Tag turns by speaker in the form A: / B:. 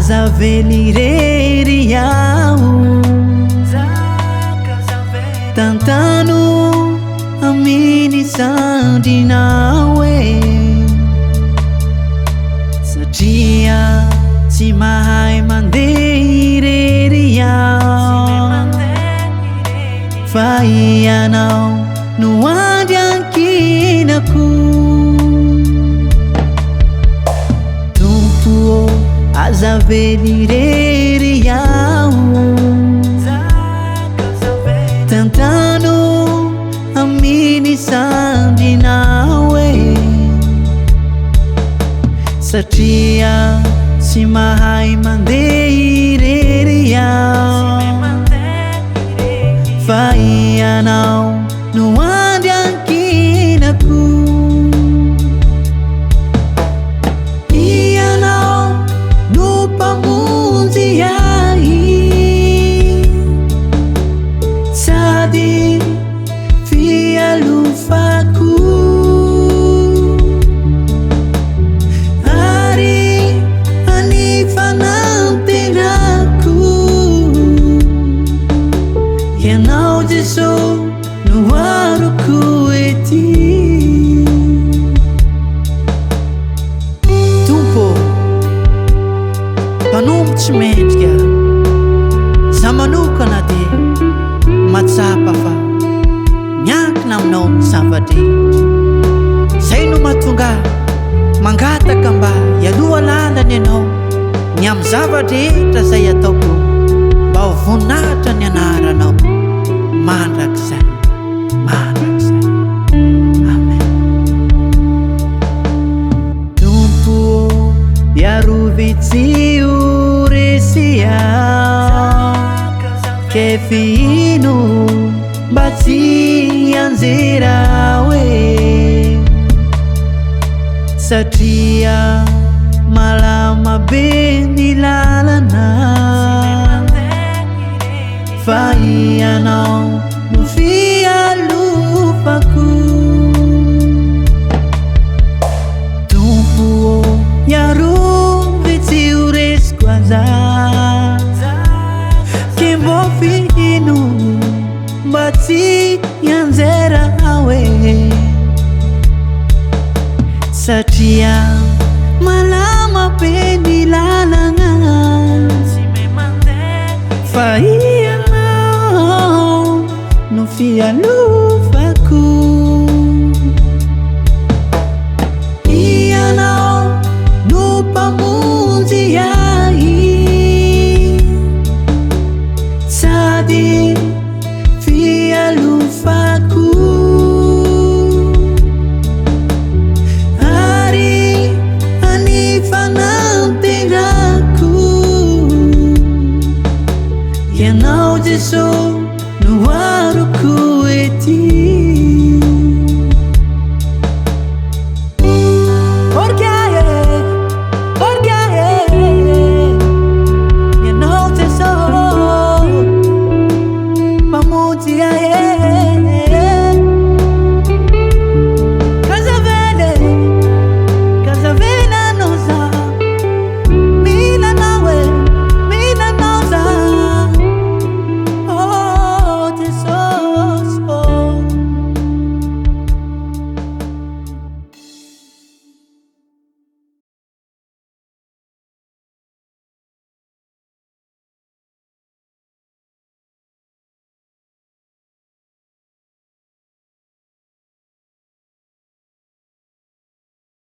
A: aza very irery aho, tantano amin'ny sandrinao e, satria tsy mahay mandeha irery aho, fa ianao no andriankinako. Tompo aza very irery aho, tantano amin'ny sandrinao e, satria tsy mahay mandeha irery aho, fa ianao no andriankinako. Ianao no mpamonjy ahy, sady fialofako, ary anifanantenako. Ianao Jesosy no aroko ety. Tompo, mpanombotsy mendrika, za manokana dia matsapa fa miankina aminao ny zavadrehetra. Zay no mahatonga mangataka mba hialoha lalana ianao ny amin'ny zavadrehetra zay ataoko, mba ho voninahitra ny anaranao mandrakizay. Amen. Tompo iarovitsy ho resy aho, kefino mba tsy anjera aho e, satria malama be ny lalana, fa ianao no fialofako. Tompo iarovitsy ho resiko aza, ke mbô fihino mba tsy anjera aho e, satria malama be ny lalana, fa ianao no fialofako. Ianao no mpamonjy ahy, sady fialofako, ary anifanantenako. Ianao Jesosy